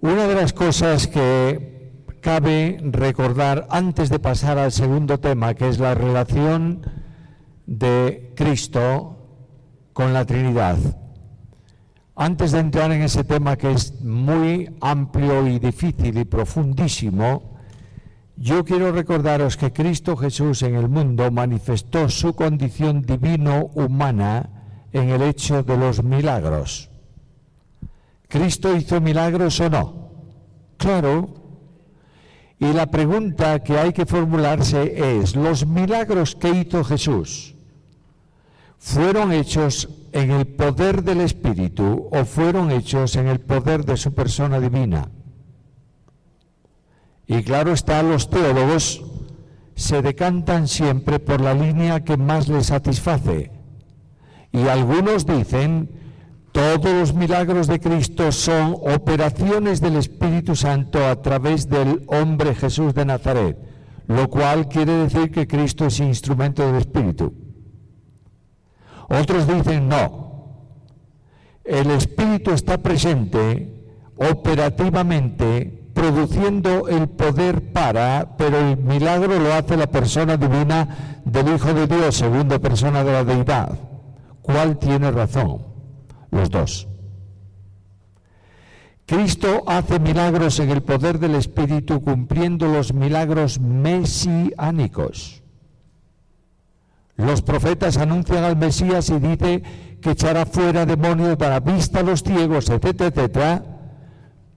Una de las cosas que cabe recordar antes de pasar al segundo tema, que es la relación de Cristo con la Trinidad. Antes de entrar en ese tema que es muy amplio y difícil y profundísimo, yo quiero recordaros que Cristo Jesús en el mundo manifestó su condición divino-humana en el hecho de los milagros. ¿Cristo hizo milagros o no? Claro. Y la pregunta que hay que formularse es, ¿los milagros que hizo Jesús fueron hechos en el poder del Espíritu o fueron hechos en el poder de su persona divina? Y claro está, los teólogos se decantan siempre por la línea que más les satisface. Y algunos dicen, todos los milagros de Cristo son operaciones del Espíritu Santo a través del hombre Jesús de Nazaret, lo cual quiere decir que Cristo es instrumento del Espíritu. Otros dicen, no, el Espíritu está presente operativamente, produciendo el poder pero el milagro lo hace la persona divina del Hijo de Dios, segunda persona de la deidad. ¿Cuál tiene razón? Los dos. Cristo hace milagros en el poder del Espíritu, cumpliendo los milagros mesiánicos. Los profetas anuncian al Mesías y dice que echará fuera demonios, dará vista a los ciegos, etcétera, etcétera,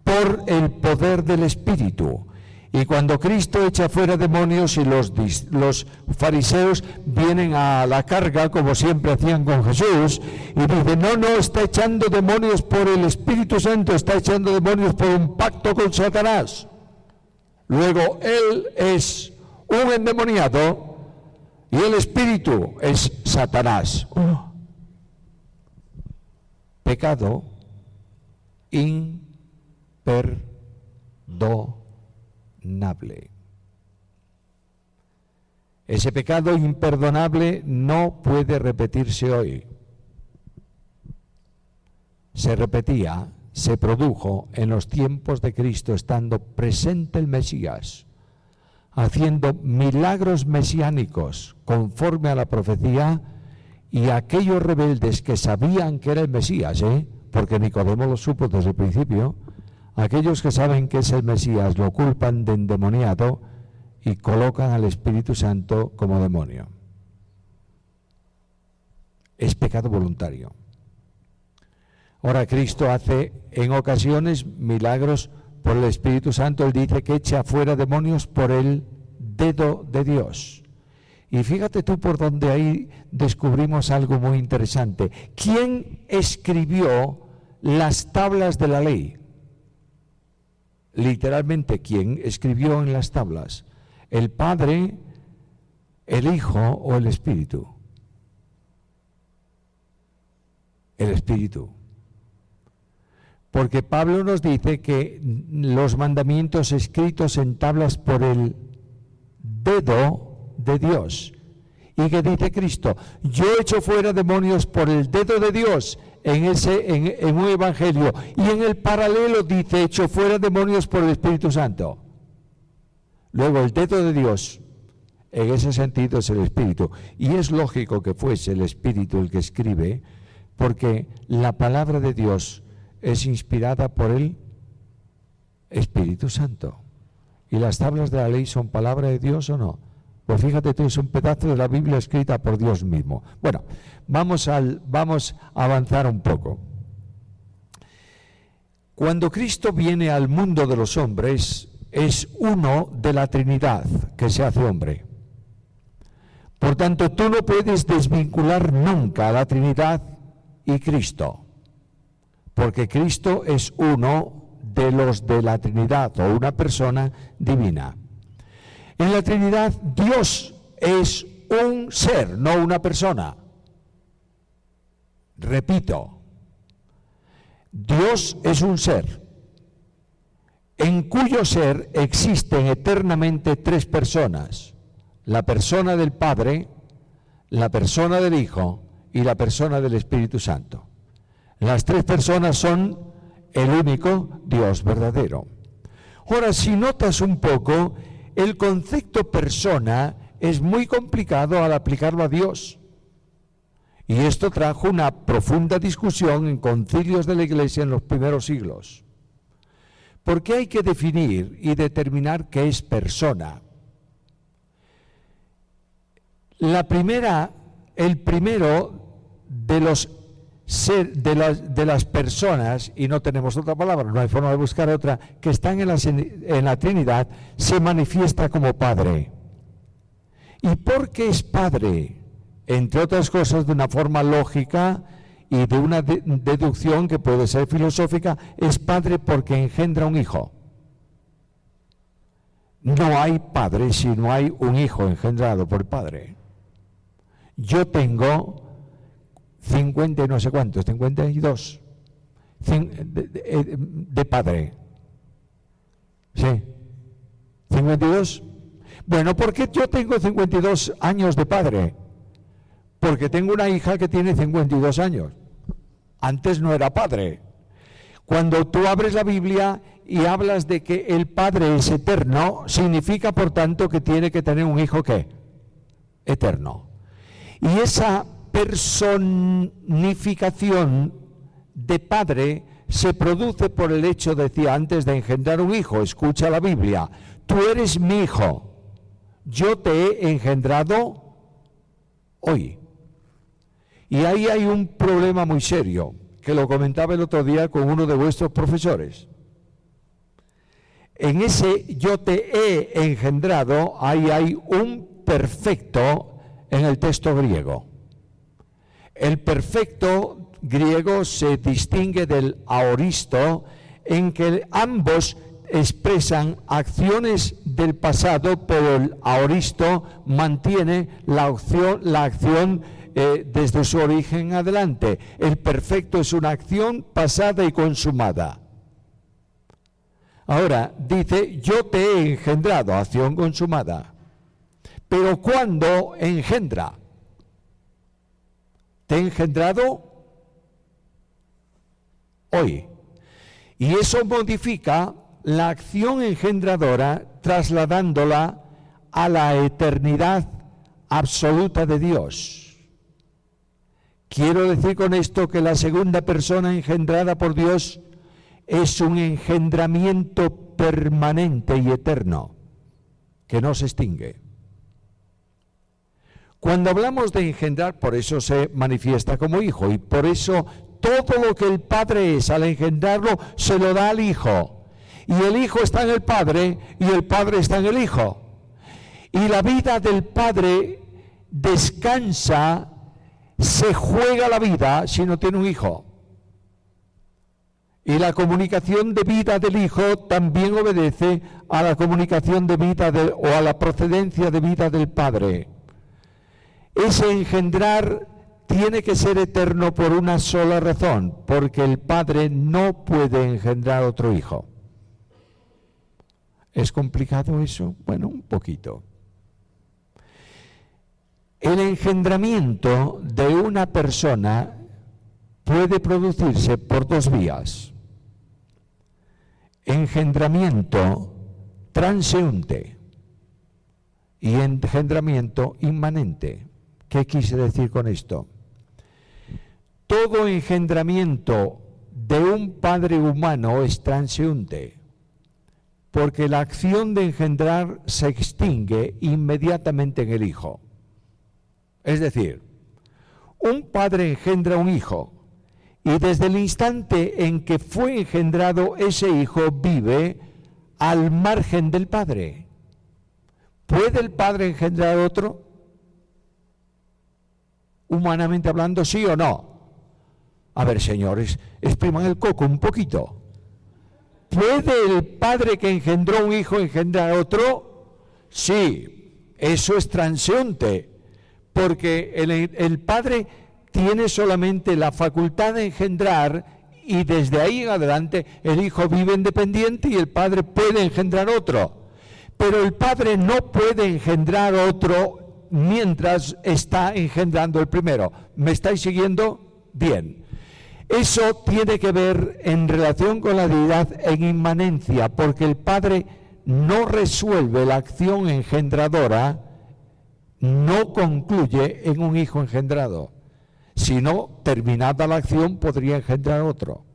por el poder del Espíritu. Y cuando Cristo echa fuera demonios y los fariseos vienen a la carga, como siempre hacían con Jesús, y dicen, no, está echando demonios por el Espíritu Santo, está echando demonios por un pacto con Satanás. Luego, él es un endemoniado y el Espíritu es Satanás. Pecado imperdonable. Ese pecado imperdonable no puede repetirse hoy. Se repetía, se produjo en los tiempos de Cristo, estando presente el Mesías, haciendo milagros mesiánicos conforme a la profecía, y aquellos rebeldes que sabían que era el Mesías, porque Nicodemo lo supo desde el principio, aquellos que saben que es el Mesías lo culpan de endemoniado y colocan al Espíritu Santo como demonio. Es pecado voluntario. Ahora, Cristo hace en ocasiones milagros por el Espíritu Santo. Él dice que echa fuera demonios por el dedo de Dios. Y fíjate tú por donde ahí descubrimos algo muy interesante. ¿Quién escribió las tablas de la ley? Literalmente, ¿quién escribió en las tablas? ¿El Padre, el Hijo o el Espíritu? El Espíritu. Porque Pablo nos dice que los mandamientos escritos en tablas por el dedo de Dios. Y que dice Cristo, yo echo fuera demonios por el dedo de Dios en un evangelio, y en el paralelo dice, echo fuera demonios por el Espíritu Santo. Luego el dedo de Dios, en ese sentido, es el Espíritu. Y es lógico que fuese el Espíritu el que escribe, porque la palabra de Dios es inspirada por el Espíritu Santo. ¿Y las tablas de la ley son palabra de Dios o no? Pues fíjate tú, es un pedazo de la Biblia escrita por Dios mismo. Bueno, vamos a avanzar un poco. Cuando Cristo viene al mundo de los hombres, es uno de la Trinidad que se hace hombre. Por tanto, tú no puedes desvincular nunca a la Trinidad y Cristo, porque Cristo es uno de los de la Trinidad, o una persona divina. En la Trinidad, Dios es un ser, no una persona. Repito, Dios es un ser, en cuyo ser existen eternamente tres personas: la persona del Padre, la persona del Hijo y la persona del Espíritu Santo. Las tres personas son el único, Dios verdadero. Ahora, si notas un poco, el concepto persona es muy complicado al aplicarlo a Dios. Y esto trajo una profunda discusión en concilios de la Iglesia en los primeros siglos. ¿Por qué hay que definir y determinar qué es persona? El primero de las personas, y no tenemos otra palabra, no hay forma de buscar otra, que están en la Trinidad, se manifiesta como Padre. ¿Y por qué es Padre? Entre otras cosas, de una forma lógica y de una deducción que puede ser filosófica, es Padre porque engendra un hijo. No hay Padre si no hay un hijo engendrado por el Padre. Yo tengo 50 y no sé cuántos, 52 de padre. ¿Sí? ¿52? Bueno, ¿por qué yo tengo 52 años de padre? Porque tengo una hija que tiene 52 años. Antes no era padre. Cuando tú abres la Biblia y hablas de que el Padre es eterno, significa por tanto que tiene que tener un hijo ¿qué? Eterno. Y esa personificación de padre se produce por el hecho, decía antes, de engendrar un hijo. Escucha la Biblia. Tú eres mi hijo. Yo te he engendrado hoy. Y ahí hay un problema muy serio, que lo comentaba el otro día con uno de vuestros profesores. En ese yo te he engendrado, ahí hay un perfecto en el texto griego. El perfecto griego se distingue del aoristo en que ambos expresan acciones del pasado, pero el aoristo mantiene la acción desde su origen adelante. El perfecto es una acción pasada y consumada. Ahora, dice, yo te he engendrado, acción consumada. Pero ¿cuándo engendra? Te he engendrado hoy. Y eso modifica la acción engendradora, trasladándola a la eternidad absoluta de Dios. Quiero decir con esto que la segunda persona engendrada por Dios es un engendramiento permanente y eterno, que no se extingue. Cuando hablamos de engendrar, por eso se manifiesta como hijo, y por eso todo lo que el Padre es al engendrarlo, se lo da al Hijo. Y el Hijo está en el Padre, y el Padre está en el Hijo. Y la vida del Padre descansa, se juega la vida si no tiene un Hijo. Y la comunicación de vida del Hijo también obedece a la comunicación de vida o a la procedencia de vida del Padre. Ese engendrar tiene que ser eterno por una sola razón, porque el Padre no puede engendrar otro hijo. ¿Es complicado eso? Bueno, un poquito. El engendramiento de una persona puede producirse por dos vías. Engendramiento transeúnte y engendramiento inmanente. ¿Qué quise decir con esto? Todo engendramiento de un padre humano es transeúnte, porque la acción de engendrar se extingue inmediatamente en el hijo. Es decir, un padre engendra un hijo, y desde el instante en que fue engendrado, ese hijo vive al margen del padre. ¿Puede el padre engendrar otro? Humanamente hablando, ¿sí o no? A ver, señores, expriman el coco un poquito. ¿Puede el padre que engendró un hijo engendrar otro? Sí, eso es transeúnte, porque el padre tiene solamente la facultad de engendrar y desde ahí en adelante el hijo vive independiente y el padre puede engendrar otro. Pero el padre no puede engendrar otro mientras está engendrando el primero. ¿Me estáis siguiendo? Bien. Eso tiene que ver en relación con la deidad en inmanencia, porque el Padre no resuelve la acción engendradora, no concluye en un hijo engendrado, sino terminada la acción podría engendrar otro.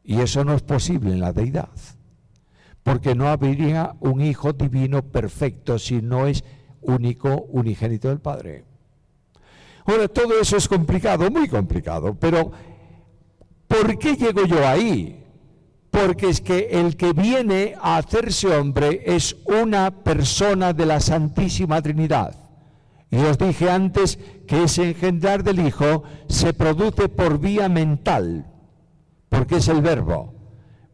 Y eso no es posible en la deidad, porque no habría un hijo divino perfecto si no es único, unigénito del Padre. Ahora, todo eso es complicado, muy complicado, pero ¿por qué llego yo ahí? Porque es que el que viene a hacerse hombre es una persona de la Santísima Trinidad. Y os dije antes que ese engendrar del Hijo se produce por vía mental, porque es el Verbo,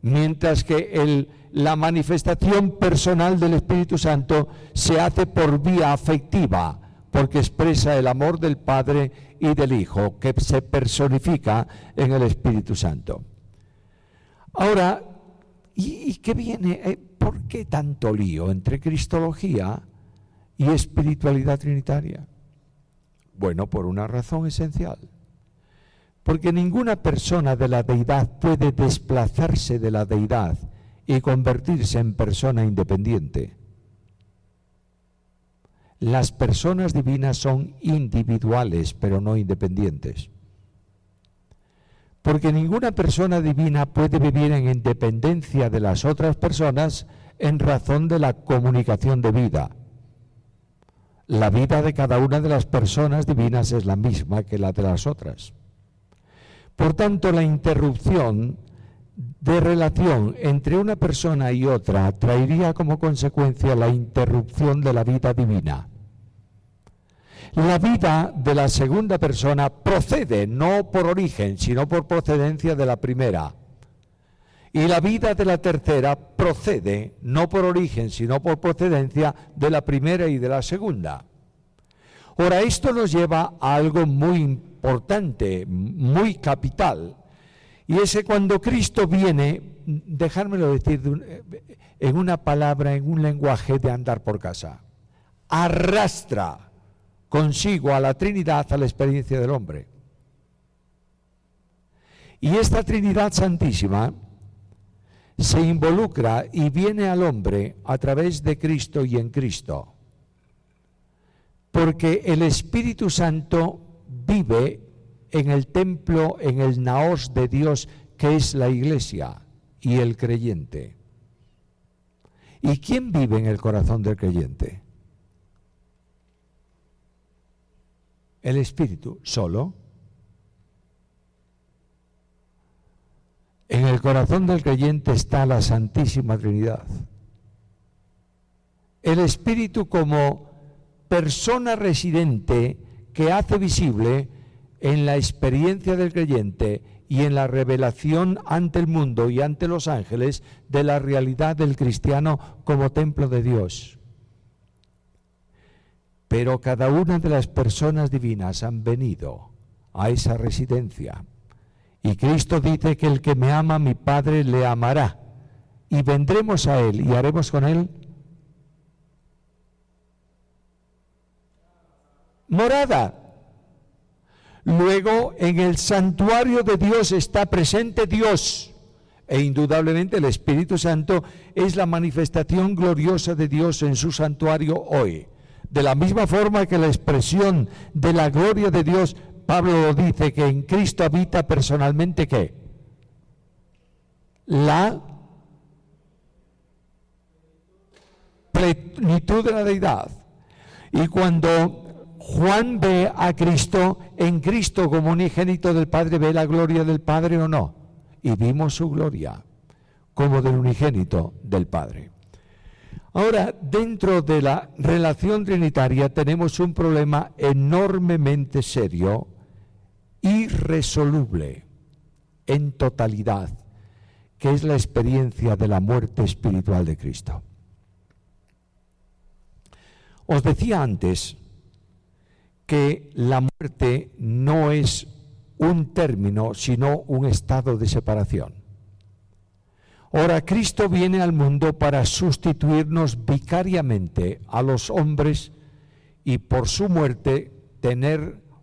mientras que la manifestación personal del Espíritu Santo se hace por vía afectiva, porque expresa el amor del Padre y del Hijo, que se personifica en el Espíritu Santo. Ahora, ¿y qué viene? ¿Por qué tanto lío entre cristología y espiritualidad trinitaria? Bueno, por una razón esencial. Porque ninguna persona de la deidad puede desplazarse de la deidad y convertirse en persona independiente. Las personas divinas son individuales, pero no independientes. Porque ninguna persona divina puede vivir en independencia de las otras personas en razón de la comunicación de vida. La vida de cada una de las personas divinas es la misma que la de las otras. Por tanto, la interrupción de relación entre una persona y otra traería como consecuencia la interrupción de la vida divina. La vida de la segunda persona procede no por origen, sino por procedencia de la primera. Y la vida de la tercera procede no por origen, sino por procedencia de la primera y de la segunda. Ahora, esto nos lleva a algo muy importante, muy capital, y es que cuando Cristo viene, dejármelo decir en una palabra, en un lenguaje de andar por casa, arrastra consigo a la Trinidad a la experiencia del hombre. Y esta Trinidad Santísima se involucra y viene al hombre a través de Cristo y en Cristo. Porque el Espíritu Santo vive en el templo, en el naos de Dios, que es la Iglesia y el creyente. ¿Y quién vive en el corazón del creyente? El Espíritu, solo. En el corazón del creyente está la Santísima Trinidad. El Espíritu como persona residente que hace visible en la experiencia del creyente y en la revelación ante el mundo y ante los ángeles de la realidad del cristiano como templo de Dios. Pero cada una de las personas divinas han venido a esa residencia. Y Cristo dice que el que me ama, mi Padre le amará. Y vendremos a Él y haremos con Él morada. Luego, en el santuario de Dios está presente Dios. E indudablemente el Espíritu Santo es la manifestación gloriosa de Dios en su santuario hoy. De la misma forma que la expresión de la gloria de Dios, Pablo lo dice, que en Cristo habita personalmente, ¿qué? La plenitud de la deidad. Y cuando Juan ve a Cristo, en Cristo como unigénito del Padre, ¿ve la gloria del Padre o no? Y vimos su gloria como del unigénito del Padre. Ahora, dentro de la relación trinitaria tenemos un problema enormemente serio, irresoluble, en totalidad, que es la experiencia de la muerte espiritual de Cristo. Os decía antes que la muerte no es un término, sino un estado de separación. Ahora, Cristo viene al mundo para sustituirnos vicariamente a los hombres y por su muerte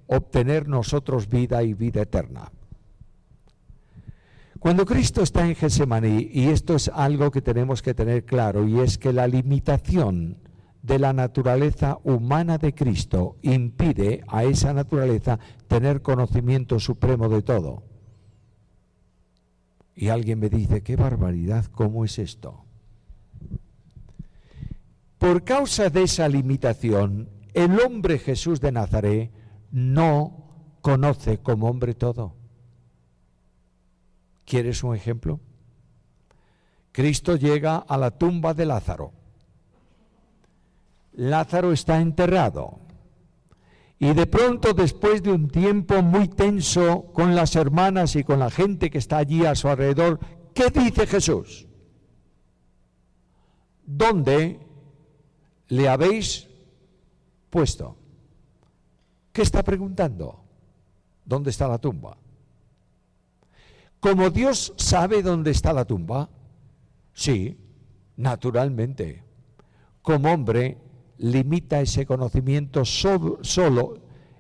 obtener nosotros vida y vida eterna. Cuando Cristo está en Getsemaní, y esto es algo que tenemos que tener claro, y es que la limitación de la naturaleza humana de Cristo impide a esa naturaleza tener conocimiento supremo de todo. Y alguien me dice, qué barbaridad, ¿cómo es esto? Por causa de esa limitación, el hombre Jesús de Nazaret no conoce como hombre todo. ¿Quieres un ejemplo? Cristo llega a la tumba de Lázaro. Lázaro está enterrado. Y de pronto, después de un tiempo muy tenso con las hermanas y con la gente que está allí a su alrededor, ¿qué dice Jesús? ¿Dónde le habéis puesto? ¿Qué está preguntando? ¿Dónde está la tumba? ¿Como Dios sabe dónde está la tumba? Sí, naturalmente. Como hombre, limita ese conocimiento solo,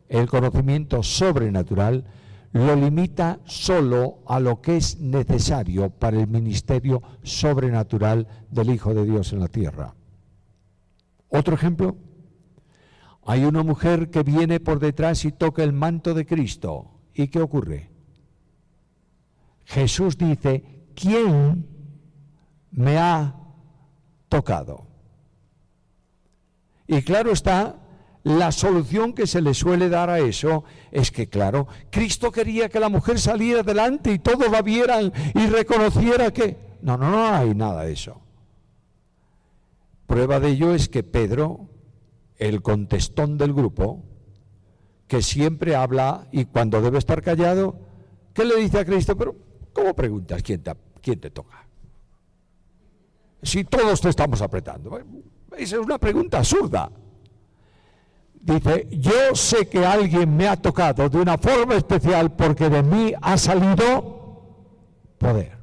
el conocimiento sobrenatural, lo limita solo a lo que es necesario para el ministerio sobrenatural del Hijo de Dios en la tierra. Otro ejemplo, hay una mujer que viene por detrás y toca el manto de Cristo. ¿Y qué ocurre? Jesús dice, ¿quién me ha tocado? Y claro está, la solución que se le suele dar a eso es que, claro, Cristo quería que la mujer saliera adelante y todos la vieran y reconociera que... No hay nada de eso. Prueba de ello es que Pedro, el contestón del grupo, que siempre habla y cuando debe estar callado, ¿qué le dice a Cristo? Pero, ¿cómo preguntas quién te toca? Si todos te estamos apretando. Esa es una pregunta absurda. Dice, yo sé que alguien me ha tocado de una forma especial porque de mí ha salido poder.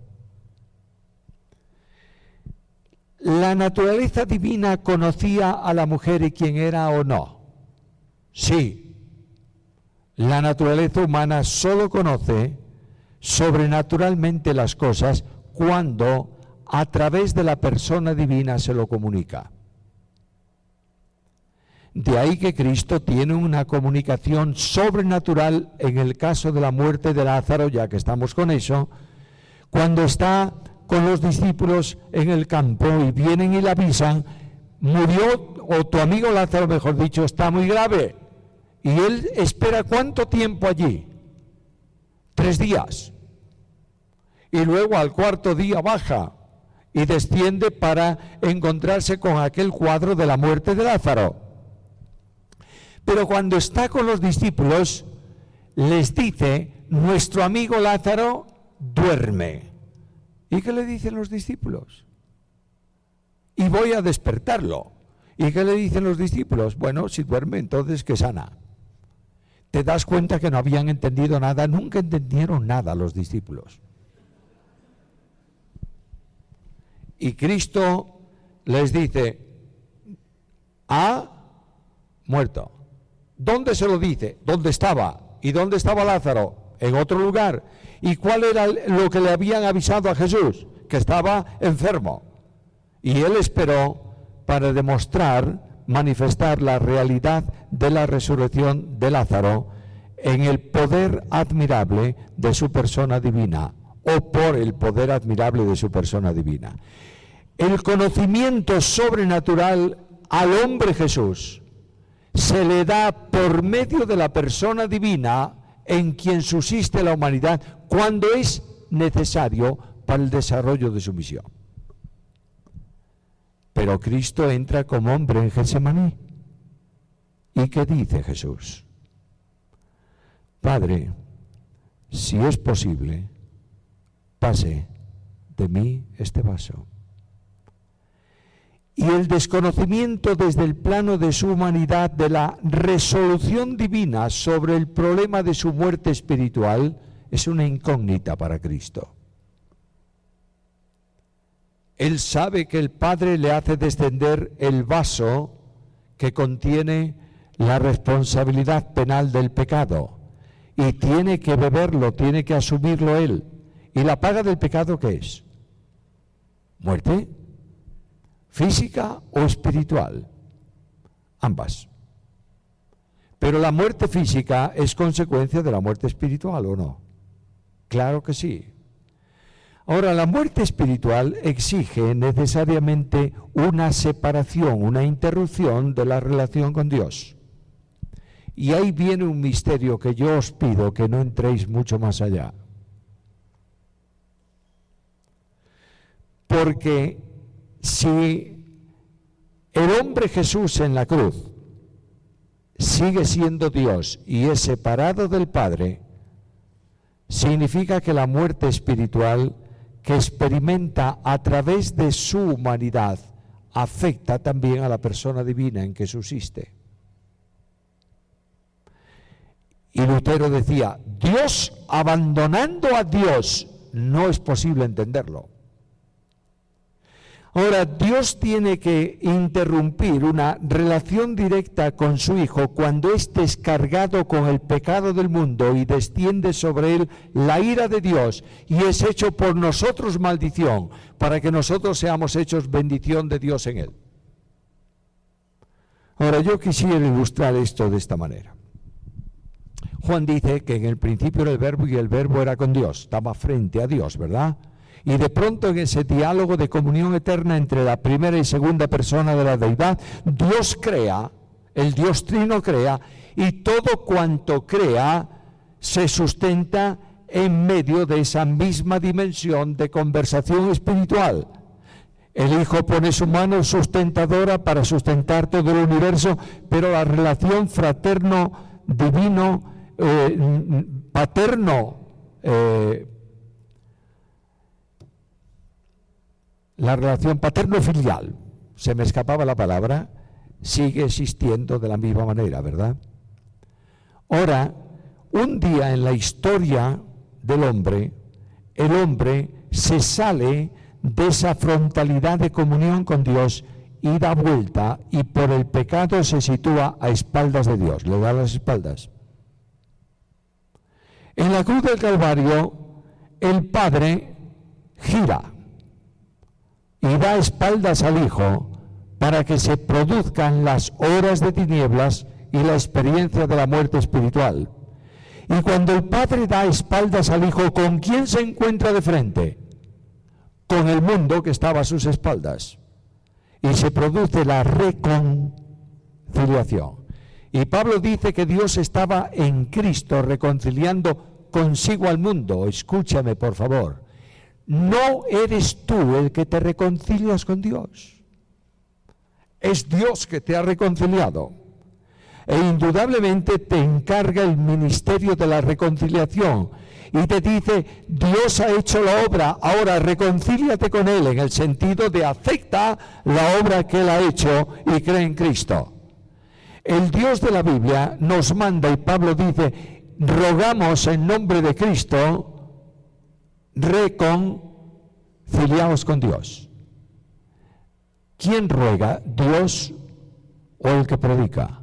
¿La naturaleza divina conocía a la mujer y quién era o no? Sí. La naturaleza humana solo conoce sobrenaturalmente las cosas cuando a través de la persona divina se lo comunica. De ahí que Cristo tiene una comunicación sobrenatural en el caso de la muerte de Lázaro, ya que estamos con eso, cuando está con los discípulos en el campo y vienen y le avisan, murió, o tu amigo Lázaro, mejor dicho, está muy grave. Y él espera ¿cuánto tiempo allí? 3 días. Y luego al 4º día baja y desciende para encontrarse con aquel cuadro de la muerte de Lázaro. Pero cuando está con los discípulos, les dice, nuestro amigo Lázaro duerme. ¿Y qué le dicen los discípulos? Y voy a despertarlo. ¿Y qué le dicen los discípulos? Bueno, si duerme, entonces que sana. Te das cuenta que no habían entendido nada, nunca entendieron nada los discípulos. Y Cristo les dice, ha muerto. ¿Dónde se lo dice? ¿Dónde estaba? ¿Y dónde estaba Lázaro? En otro lugar. ¿Y cuál era lo que le habían avisado a Jesús? Que estaba enfermo. Y él esperó para demostrar, manifestar la realidad de la resurrección de Lázaro en el poder admirable de su persona divina, o por el poder admirable de su persona divina. El conocimiento sobrenatural al hombre Jesús se le da por medio de la persona divina en quien subsiste la humanidad cuando es necesario para el desarrollo de su misión. Pero Cristo entra como hombre en Getsemaní. ¿Y qué dice Jesús? Padre, si es posible, pase de mí este vaso. Y el desconocimiento desde el plano de su humanidad de la resolución divina sobre el problema de su muerte espiritual es una incógnita para Cristo. Él sabe que el Padre le hace descender el vaso que contiene la responsabilidad penal del pecado y tiene que beberlo, tiene que asumirlo él. ¿Y la paga del pecado qué es? Muerte. ¿Física o espiritual? Ambas. Pero la muerte física es consecuencia de la muerte espiritual, ¿o no? Claro que sí. Ahora, la muerte espiritual exige necesariamente una separación, una interrupción de la relación con Dios. Y ahí viene un misterio que yo os pido que no entréis mucho más allá. Porque si el hombre Jesús en la cruz sigue siendo Dios y es separado del Padre, significa que la muerte espiritual que experimenta a través de su humanidad afecta también a la persona divina en que subsiste. Y Lutero decía, Dios abandonando a Dios, no es posible entenderlo. Ahora, Dios tiene que interrumpir una relación directa con su Hijo cuando éste es cargado con el pecado del mundo y desciende sobre él la ira de Dios y es hecho por nosotros maldición, para que nosotros seamos hechos bendición de Dios en él. Ahora, yo quisiera ilustrar esto de esta manera. Juan dice que en el principio era el Verbo y el Verbo era con Dios, estaba frente a Dios, ¿verdad? Y de pronto en ese diálogo de comunión eterna entre la primera y segunda persona de la deidad, Dios crea, el Dios Trino crea, y todo cuanto crea se sustenta en medio de esa misma dimensión de conversación espiritual. El Hijo pone su mano sustentadora para sustentar todo el universo, pero la relación fraterno-divino, paterno, la relación paterno-filial, se me escapaba la palabra, sigue existiendo de la misma manera, ¿verdad? Ahora, un día en la historia del hombre, el hombre se sale de esa frontalidad de comunión con Dios y da vuelta y por el pecado se sitúa a espaldas de Dios, le da las espaldas. En la cruz del Calvario, el Padre gira y da espaldas al Hijo para que se produzcan las horas de tinieblas y la experiencia de la muerte espiritual. Y cuando el Padre da espaldas al Hijo, ¿con quién se encuentra de frente? Con el mundo que estaba a sus espaldas. Y se produce la reconciliación. Y Pablo dice que Dios estaba en Cristo reconciliando consigo al mundo. Escúchame, por favor. No eres tú el que te reconcilias con Dios. Es Dios que te ha reconciliado. E indudablemente te encarga el ministerio de la reconciliación. Y te dice, Dios ha hecho la obra, ahora reconcíliate con Él, en el sentido de acepta la obra que Él ha hecho y cree en Cristo. El Dios de la Biblia nos manda, y Pablo dice, rogamos en nombre de Cristo, reconciliaos con Dios. ¿Quién ruega? ¿Dios o el que predica?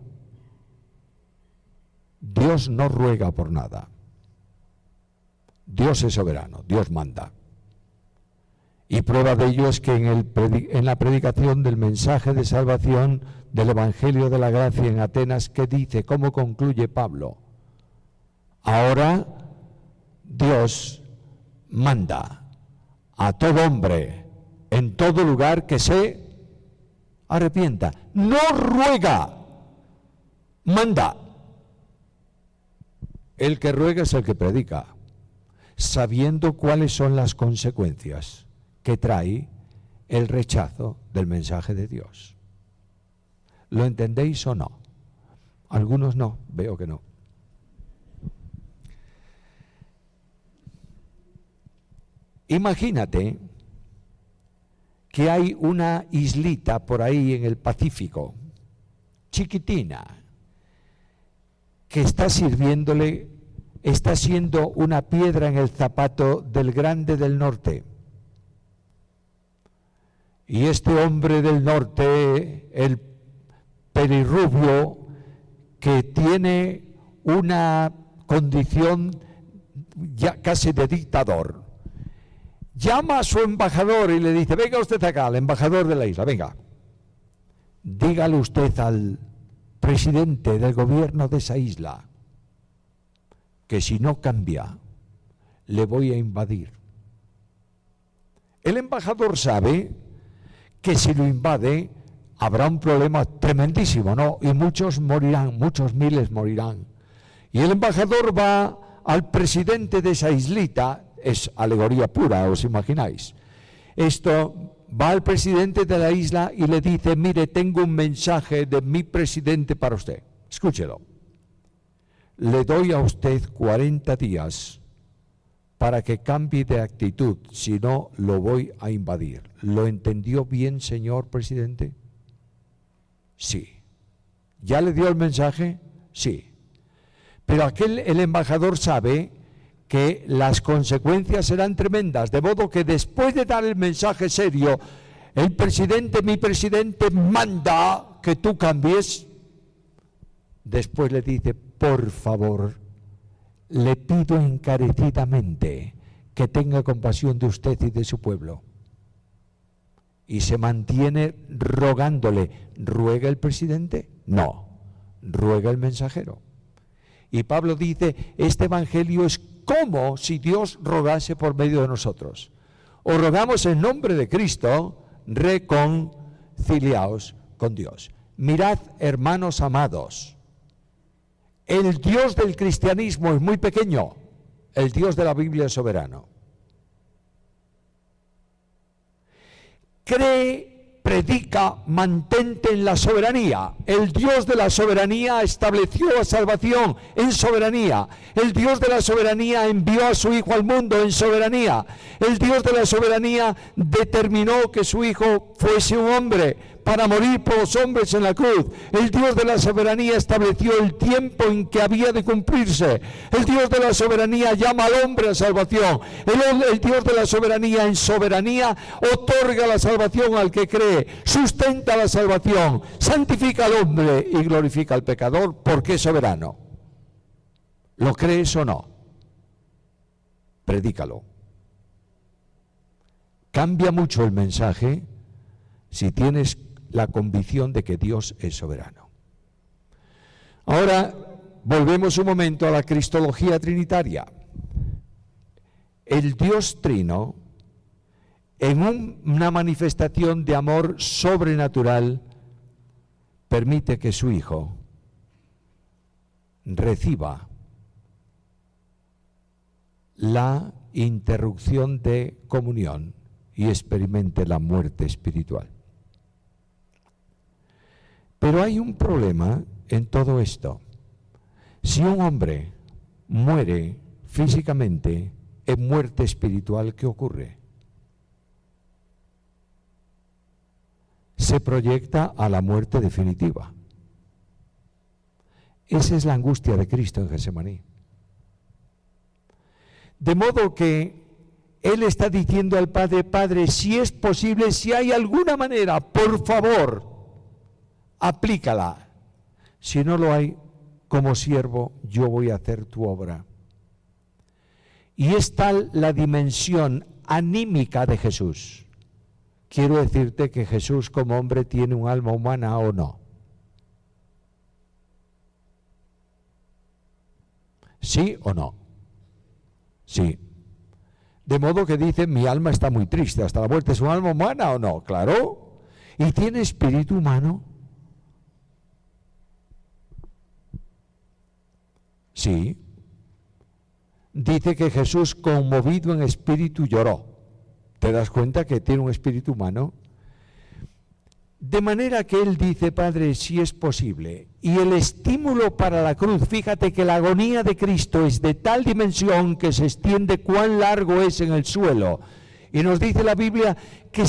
Dios no ruega por nada. Dios es soberano, Dios manda. Y prueba de ello es que en la predicación del mensaje de salvación del Evangelio de la Gracia en Atenas, ¿qué dice? ¿Cómo concluye Pablo? Ahora Dios manda a todo hombre en todo lugar que se arrepienta. No ruega, manda. El que ruega es el que predica, sabiendo cuáles son las consecuencias que trae el rechazo del mensaje de Dios. ¿Lo entendéis o no? Algunos no, veo que no. Imagínate que hay una islita por ahí en el Pacífico, chiquitina, que está siendo una piedra en el zapato del grande del norte. Y este hombre del norte, el pelirrubio, que tiene una condición ya casi de dictador, llama a su embajador y le dice, venga usted acá, al embajador de la isla, venga. Dígale usted al presidente del gobierno de esa isla que si no cambia, le voy a invadir. El embajador sabe que si lo invade, habrá un problema tremendísimo, ¿no? Y muchos morirán, muchos miles morirán. Y el embajador va al presidente de esa islita, es alegoría pura, ¿os imagináis? Esto, va al presidente de la isla y le dice, mire, tengo un mensaje de mi presidente para usted. Escúchelo. Le doy a usted 40 días para que cambie de actitud, si no lo voy a invadir. ¿Lo entendió bien, señor presidente? Sí. ¿Ya le dio el mensaje? Sí. Pero el embajador sabe que las consecuencias serán tremendas, de modo que después de dar el mensaje serio, el presidente, mi presidente, manda que tú cambies. Después le dice, por favor, le pido encarecidamente que tenga compasión de usted y de su pueblo. Y se mantiene rogándole. ¿Ruega el presidente? No, ruega el mensajero. Y Pablo dice, este evangelio es como si Dios rogase por medio de nosotros. Os rogamos en nombre de Cristo, reconciliaos con Dios. Mirad, hermanos amados, el Dios del cristianismo es muy pequeño, el Dios de la Biblia es soberano. Cree, predica, mantente en la soberanía. El Dios de la soberanía estableció la salvación en soberanía. El Dios de la soberanía envió a su Hijo al mundo en soberanía. El Dios de la soberanía determinó que su Hijo fuese un hombre para morir por los hombres en la cruz. El Dios de la soberanía estableció el tiempo en que había de cumplirse. El Dios de la soberanía llama al hombre a salvación. El Dios de la soberanía en soberanía otorga la salvación al que cree, sustenta la salvación, santifica al hombre y glorifica al pecador porque es soberano. ¿Lo crees o no? Predícalo. Cambia mucho el mensaje si tienes la convicción de que Dios es soberano. Ahora volvemos un momento a la cristología trinitaria. El Dios trino, en una manifestación de amor sobrenatural, permite que su Hijo reciba la interrupción de comunión y experimente la muerte espiritual. Pero hay un problema en todo esto. Si un hombre muere físicamente en muerte espiritual, ¿qué ocurre? Se proyecta a la muerte definitiva. Esa es la angustia de Cristo en Getsemaní. De modo que Él está diciendo al Padre, Padre, si es posible, si hay alguna manera, por favor, aplícala. Si no lo hay, como siervo, yo voy a hacer tu obra. Y es tal la dimensión anímica de Jesús. Quiero decirte que Jesús como hombre tiene un alma humana o no. ¿Sí o no? Sí. De modo que dice, mi alma está muy triste hasta la muerte. ¿Es un alma humana o no? Claro. ¿Y tiene espíritu humano? Sí. Dice que Jesús, conmovido en espíritu, lloró. ¿Te das cuenta que tiene un espíritu humano? De manera que Él dice, Padre, si es posible. Y el estímulo para la cruz, fíjate que la agonía de Cristo es de tal dimensión que se extiende cuán largo es en el suelo. Y nos dice la Biblia que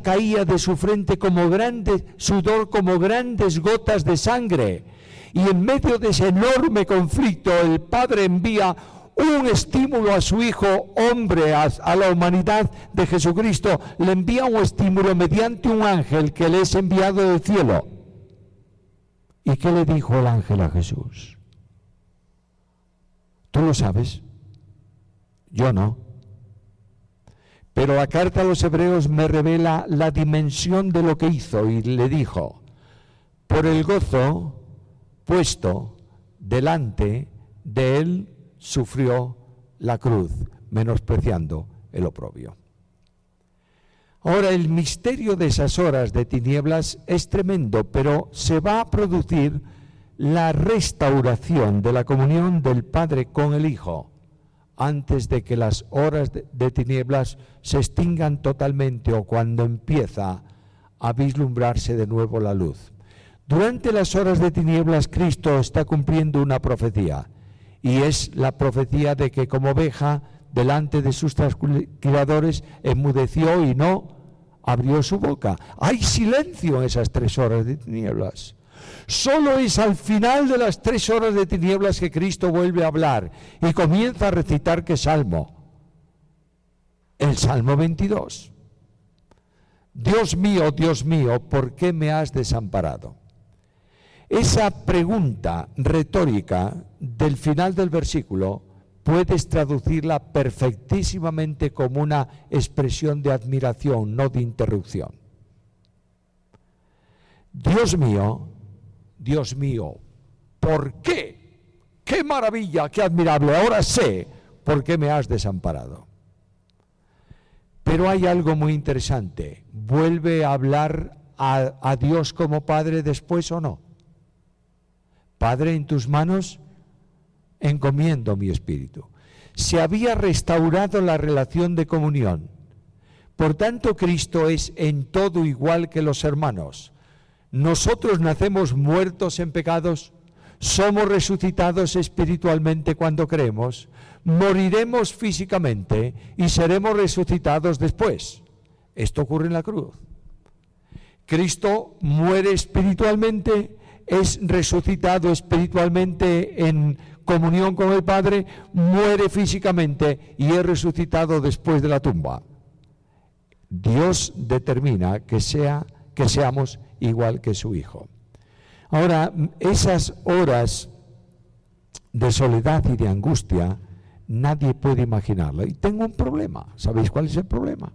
caía de su frente como grande sudor, como grandes gotas de sangre. Y en medio de ese enorme conflicto, el Padre envía un estímulo a su Hijo, hombre, a la humanidad de Jesucristo. Le envía un estímulo mediante un ángel que le es enviado del cielo. ¿Y qué le dijo el ángel a Jesús? ¿Tú lo sabes? Yo no. Pero la carta a los Hebreos me revela la dimensión de lo que hizo y le dijo: por el gozo puesto delante de él sufrió la cruz, menospreciando el oprobio. Ahora, el misterio de esas horas de tinieblas es tremendo, pero se va a producir la restauración de la comunión del Padre con el Hijo antes de que las horas de tinieblas se extingan totalmente o cuando empieza a vislumbrarse de nuevo la luz. Durante las horas de tinieblas, Cristo está cumpliendo una profecía, y es la profecía de que como oveja delante de sus trasquiladores enmudeció y no abrió su boca. Hay silencio en esas 3 horas de tinieblas. Solo es al final de las 3 horas de tinieblas que Cristo vuelve a hablar y comienza a recitar ¿qué salmo? El Salmo 22. Dios mío, ¿por qué me has desamparado? Esa pregunta retórica del final del versículo puedes traducirla perfectísimamente como una expresión de admiración, no de interrupción. Dios mío, ¿por qué? ¡Qué maravilla, qué admirable! Ahora sé por qué me has desamparado. Pero hay algo muy interesante. ¿Vuelve a hablar a Dios como Padre después o no? Padre, en tus manos encomiendo mi espíritu. Se había restaurado la relación de comunión. Por tanto, Cristo es en todo igual que los hermanos. Nosotros nacemos muertos en pecados, somos resucitados espiritualmente cuando creemos, moriremos físicamente y seremos resucitados después. Esto ocurre en la cruz. Cristo muere espiritualmente, es resucitado espiritualmente en comunión con el Padre, muere físicamente y es resucitado después de la tumba. Dios determina que seamos igual que su Hijo. Ahora, esas horas de soledad y de angustia, nadie puede imaginarlo. Y tengo un problema. ¿Sabéis cuál es el problema?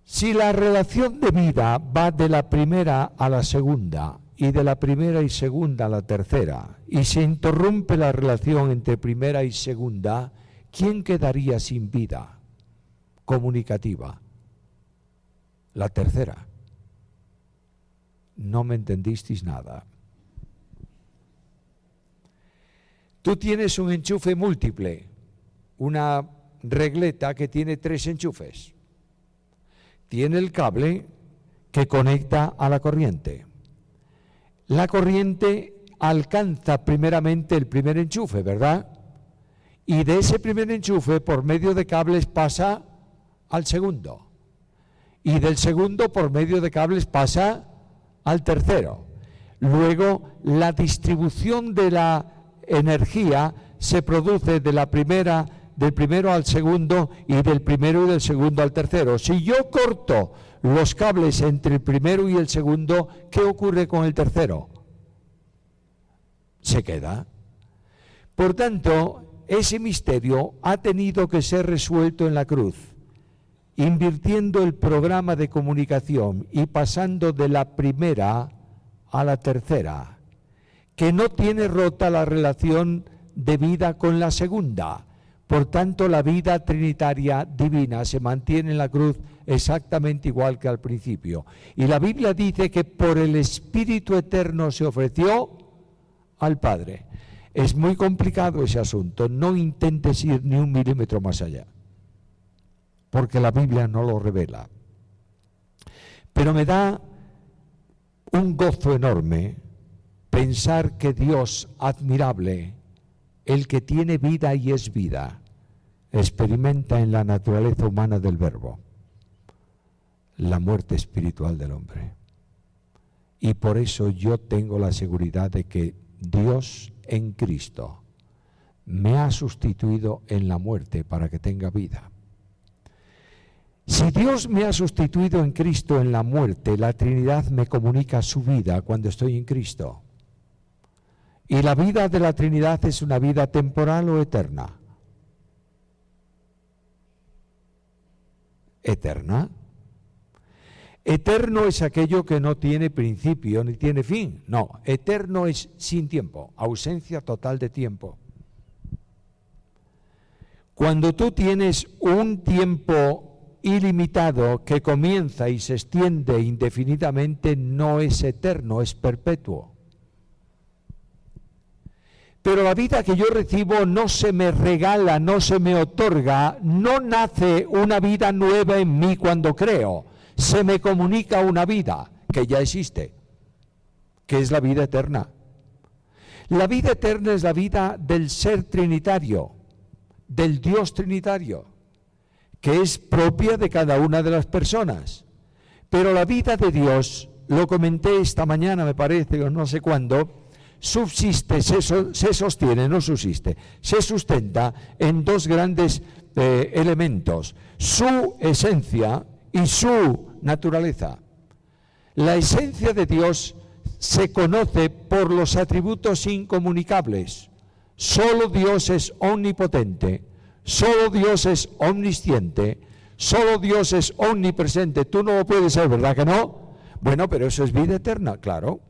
Si la relación de vida va de la primera a la segunda y de la primera y segunda a la tercera, y se interrumpe la relación entre primera y segunda, ¿quién quedaría sin vida comunicativa? La tercera. No me entendisteis nada. Tú tienes un enchufe múltiple, una regleta que tiene 3 enchufes. Tiene el cable que conecta a la corriente. La corriente alcanza primeramente el primer enchufe, ¿verdad? Y de ese primer enchufe, por medio de cables, pasa al segundo. Y del segundo, por medio de cables, pasa al tercero. Luego, la distribución de la energía se produce de la primera, del primero al segundo y del primero y del segundo al tercero. Si yo corto los cables entre el primero y el segundo, ¿qué ocurre con el tercero? Se queda. Por tanto, ese misterio ha tenido que ser resuelto en la cruz, invirtiendo el programa de comunicación y pasando de la primera a la tercera, que no tiene rota la relación de vida con la segunda. Por tanto, la vida trinitaria divina se mantiene en la cruz exactamente igual que al principio. Y la Biblia dice que por el Espíritu Eterno se ofreció al Padre. Es muy complicado ese asunto. No intentes ir ni 1 milímetro más allá, porque la Biblia no lo revela. Pero me da un gozo enorme pensar que Dios admirable, el que tiene vida y es vida, experimenta en la naturaleza humana del Verbo la muerte espiritual del hombre. Y por eso yo tengo la seguridad de que Dios en Cristo me ha sustituido en la muerte para que tenga vida. Si Dios me ha sustituido en Cristo en la muerte, la Trinidad me comunica su vida cuando estoy en Cristo. ¿Y la vida de la Trinidad es una vida temporal o eterna? eterna. Eterno es aquello que no tiene principio ni tiene fin. No, eterno es sin tiempo, ausencia total de tiempo. Cuando tú tienes un tiempo ilimitado que comienza y se extiende indefinidamente, no es eterno, es perpetuo. Pero la vida que yo recibo no se me regala, no se me otorga, no nace una vida nueva en mí cuando creo. Se me comunica una vida que ya existe, que es la vida eterna. La vida eterna es la vida del ser trinitario, del Dios trinitario, que es propia de cada una de las personas. Pero la vida de Dios, lo comenté esta mañana, me parece, o no sé cuándo, subsiste, se sostiene, no subsiste, se sustenta en dos grandes elementos: su esencia y su naturaleza. La esencia de Dios se conoce por los atributos incomunicables. Solo Dios es omnipotente, solo Dios es omnisciente, solo Dios es omnipresente. Tú no lo puedes ser, ¿verdad que no? Bueno, pero eso es vida eterna, claro.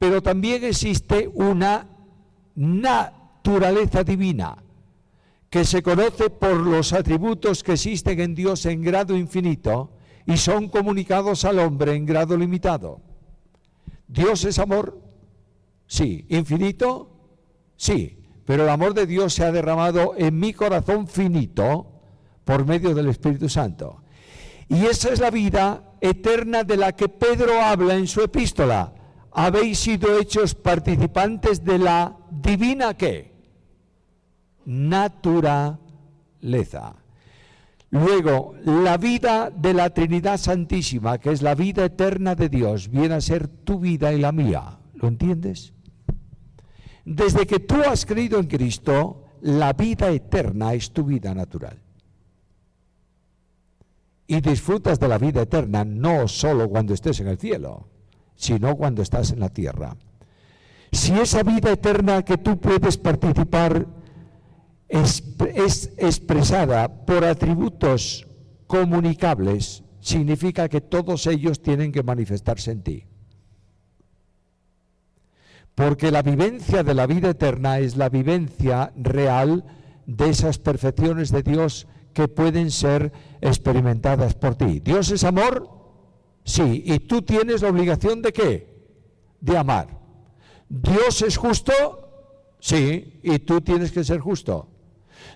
Pero también existe una naturaleza divina que se conoce por los atributos que existen en Dios en grado infinito y son comunicados al hombre en grado limitado. ¿Dios es amor? Sí. ¿Infinito? Sí. Pero el amor de Dios se ha derramado en mi corazón finito por medio del Espíritu Santo. Y esa es la vida eterna de la que Pedro habla en su epístola. Habéis sido hechos participantes de la divina ¿qué? Naturaleza. Luego, la vida de la Trinidad Santísima, que es la vida eterna de Dios, viene a ser tu vida y la mía. ¿Lo entiendes? Desde que tú has creído en Cristo, la vida eterna es tu vida natural. Y disfrutas de la vida eterna no solo cuando estés en el cielo, sino cuando estás en la tierra. Si esa vida eterna que tú puedes participar es expresada por atributos comunicables, significa que todos ellos tienen que manifestarse en ti. Porque la vivencia de la vida eterna es la vivencia real de esas perfecciones de Dios que pueden ser experimentadas por ti. ¿Dios es amor? Sí. ¿Y tú tienes la obligación de qué? De amar. ¿Dios es justo? Sí. ¿Y tú tienes que ser justo?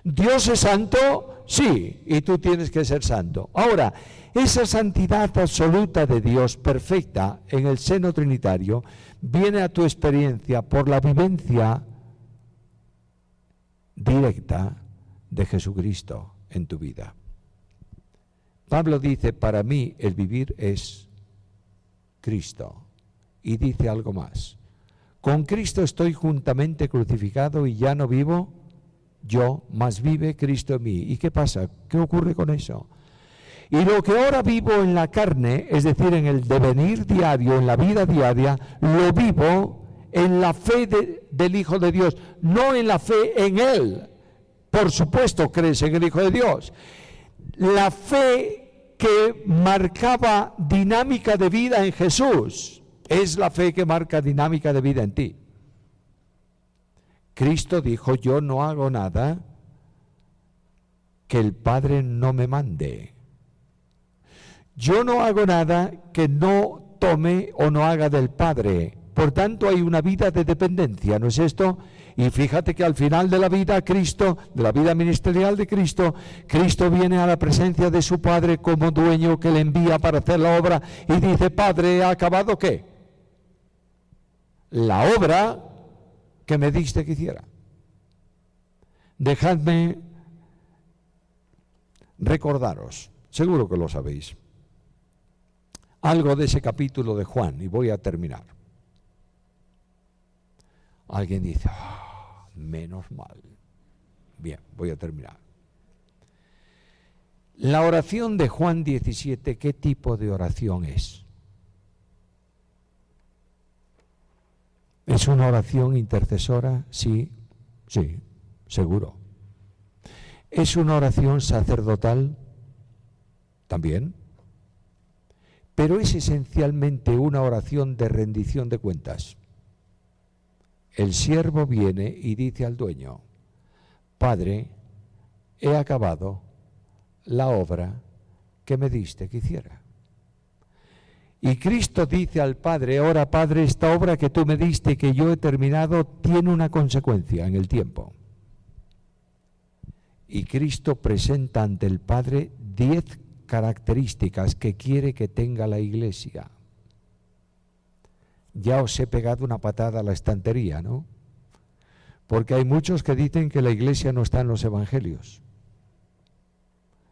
¿Dios es santo? Sí. ¿Y tú tienes que ser santo? Ahora, esa santidad absoluta de Dios, perfecta en el seno trinitario, viene a tu experiencia por la vivencia directa de Jesucristo en tu vida. Pablo dice, para mí el vivir es Cristo. Y dice algo más. Con Cristo estoy juntamente crucificado y ya no vivo yo, mas vive Cristo en mí. ¿Y qué pasa? ¿Qué ocurre con eso? Y lo que ahora vivo en la carne, es decir, en el devenir diario, en la vida diaria, lo vivo en la fe del Hijo de Dios, no en la fe en Él. Por supuesto, crees en el Hijo de Dios. La fe que marcaba dinámica de vida en Jesús es la fe que marca dinámica de vida en ti. Cristo dijo, yo no hago nada que el Padre no me mande. Yo no hago nada que no tome o no haga del Padre. Por tanto, hay una vida de dependencia, ¿no es esto? Y fíjate que al final de la vida, Cristo, de la vida ministerial de Cristo, Cristo viene a la presencia de su Padre como dueño que le envía para hacer la obra y dice, Padre, ¿ha acabado qué? La obra que me diste que hiciera. Dejadme recordaros, seguro que lo sabéis, algo de ese capítulo de Juan, y voy a terminar. Alguien dice, menos mal. Bien, voy a terminar. La oración de Juan 17, ¿qué tipo de oración es? ¿Es una oración intercesora? Sí, seguro. ¿Es una oración sacerdotal? también. Pero es esencialmente una oración de rendición de cuentas. El siervo viene y dice al dueño: Padre, he acabado la obra que me diste que hiciera. Y Cristo dice al Padre: ahora, Padre, esta obra que tú me diste y que yo he terminado tiene una consecuencia en el tiempo. Y Cristo presenta ante el Padre 10 características que quiere que tenga la Iglesia. Ya os he pegado una patada a la estantería, ¿no? Porque hay muchos que dicen que la Iglesia no está en los Evangelios.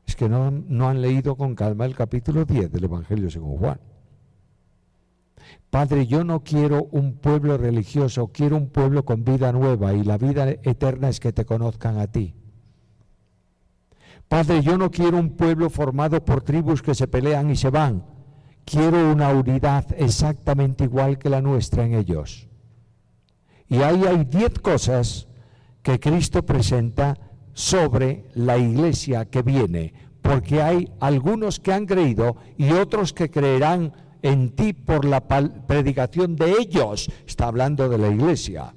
Es que no han leído con calma el capítulo 10 del Evangelio según Juan. Padre, yo no quiero un pueblo religioso, quiero un pueblo con vida nueva, y la vida eterna es que te conozcan a ti. Padre, yo no quiero un pueblo formado por tribus que se pelean y se van. Quiero una unidad exactamente igual que la nuestra en ellos. Y ahí hay 10 cosas que Cristo presenta sobre la Iglesia que viene, porque hay algunos que han creído y otros que creerán en ti por la predicación de ellos. Está hablando de la Iglesia.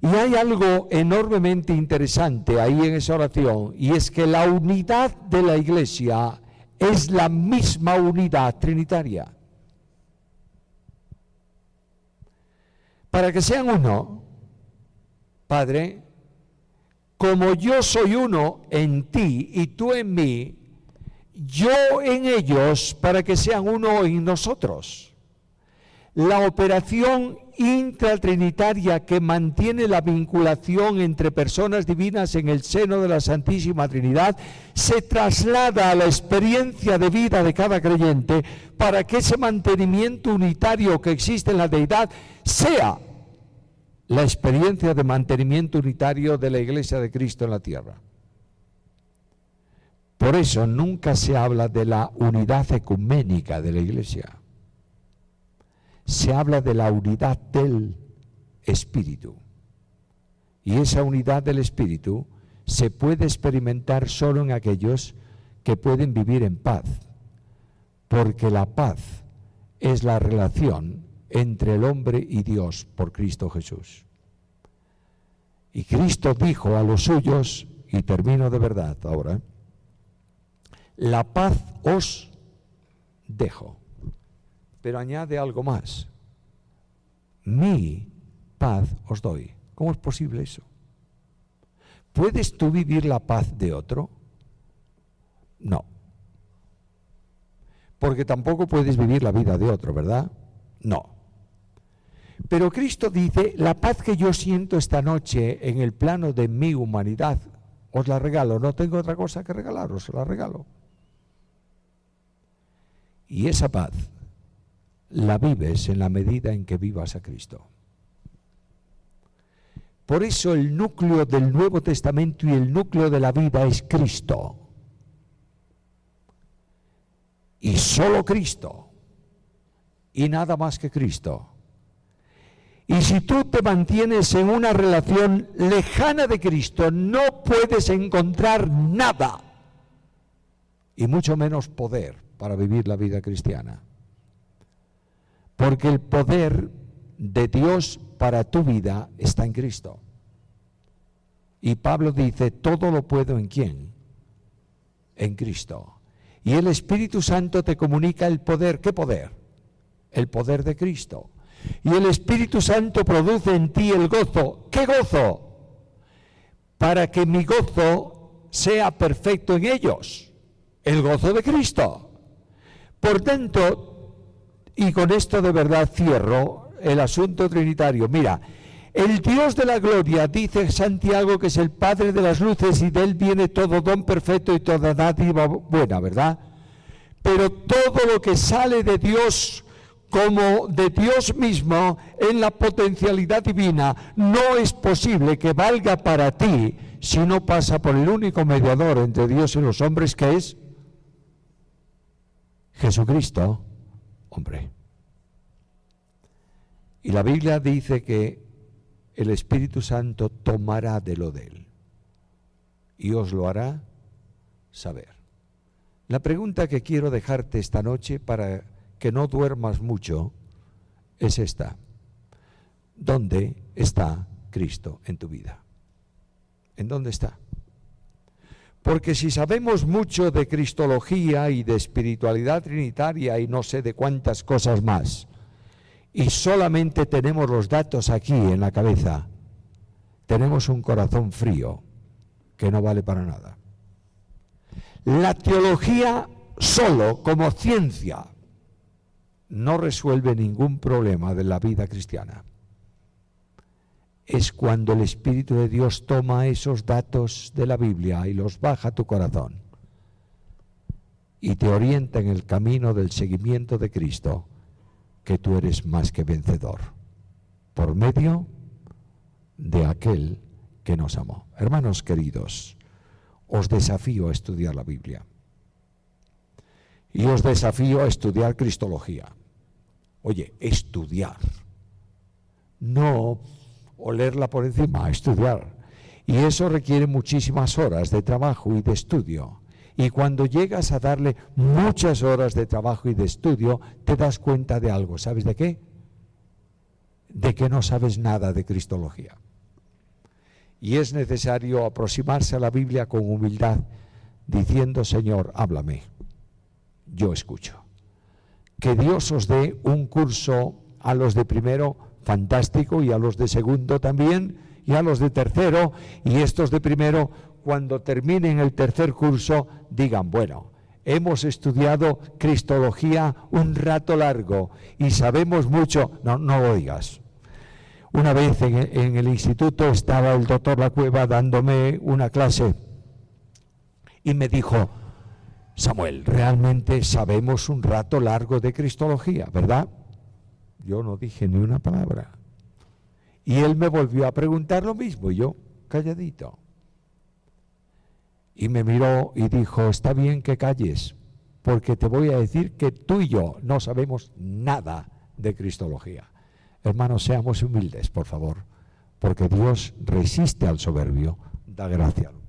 Y hay algo enormemente interesante ahí en esa oración, y es que la unidad de la Iglesia es la misma unidad trinitaria. Para que sean uno, Padre, como yo soy uno en ti y tú en mí, yo en ellos, para que sean uno en nosotros. La operación intratrinitaria que mantiene la vinculación entre personas divinas en el seno de la Santísima Trinidad se traslada a la experiencia de vida de cada creyente para que ese mantenimiento unitario que existe en la deidad sea la experiencia de mantenimiento unitario de la Iglesia de Cristo en la tierra. Por eso nunca se habla de la unidad ecuménica de la Iglesia. Se habla de la unidad del Espíritu. Y esa unidad del Espíritu se puede experimentar solo en aquellos que pueden vivir en paz, porque la paz es la relación entre el hombre y Dios por Cristo Jesús. Y Cristo dijo a los suyos, y termino de verdad ahora: la paz os dejo. Pero añade algo más: mi paz os doy. ¿Cómo es posible eso? ¿Puedes tú vivir la paz de otro? No. Porque tampoco puedes vivir la vida de otro, ¿verdad? No. Pero Cristo dice: la paz que yo siento esta noche en el plano de mi humanidad, os la regalo. No tengo otra cosa que regalaros, os la regalo. Y esa paz la vives en la medida en que vivas a Cristo. Por eso el núcleo del Nuevo Testamento y el núcleo de la vida es Cristo. Y solo Cristo. Y nada más que Cristo. Y si tú te mantienes en una relación lejana de Cristo, no puedes encontrar nada, y mucho menos poder, para vivir la vida cristiana. Porque el poder de Dios para tu vida está en Cristo. Y Pablo dice: todo lo puedo ¿en quién? En Cristo. Y el Espíritu Santo te comunica el poder. ¿Qué poder? El poder de Cristo. Y el Espíritu Santo produce en ti el gozo. ¿Qué gozo? Para que mi gozo sea perfecto en ellos. El gozo de Cristo. Por tanto, y con esto de verdad cierro el asunto trinitario. Mira, el Dios de la gloria, dice Santiago, que es el Padre de las luces, y de él viene todo don perfecto y toda dádiva buena, ¿verdad? Pero todo lo que sale de Dios, como de Dios mismo, en la potencialidad divina, no es posible que valga para ti si no pasa por el único mediador entre Dios y los hombres, que es Jesucristo, hombre. Y la Biblia dice que el Espíritu Santo tomará de lo de él y os lo hará saber. La pregunta que quiero dejarte esta noche para que no duermas mucho es esta. ¿Dónde está Cristo en tu vida? ¿En dónde está? Porque si sabemos mucho de cristología y de espiritualidad trinitaria y no sé de cuántas cosas más, y solamente tenemos los datos aquí en la cabeza, tenemos un corazón frío que no vale para nada. La teología solo, como ciencia, no resuelve ningún problema de la vida cristiana. Es cuando el Espíritu de Dios toma esos datos de la Biblia y los baja a tu corazón y te orienta en el camino del seguimiento de Cristo, que tú eres más que vencedor, por medio de aquel que nos amó. Hermanos queridos, os desafío a estudiar la Biblia y os desafío a estudiar cristología. Oye, estudiar, no olerla por encima, estudiar. Y eso requiere muchísimas horas de trabajo y de estudio. Y cuando llegas a darle muchas horas de trabajo y de estudio, te das cuenta de algo. ¿Sabes de qué? De que no sabes nada de cristología. Y es necesario aproximarse a la Biblia con humildad, diciendo: Señor, háblame, yo escucho. Que Dios os dé un curso a los de primero fantástico, y a los de segundo también, y a los de tercero, y estos de primero, cuando terminen el tercer curso, digan: bueno, hemos estudiado cristología un rato largo y sabemos mucho. No lo digas. Una vez en el instituto estaba el doctor Lacueva dándome una clase y me dijo: Samuel, realmente sabemos un rato largo de cristología, ¿verdad? Yo no dije ni una palabra. Y él me volvió a preguntar lo mismo, y yo calladito. Y me miró y dijo: está bien que calles, porque te voy a decir que tú y yo no sabemos nada de cristología. Hermanos, seamos humildes, por favor, porque Dios resiste al soberbio, da gracia al humilde.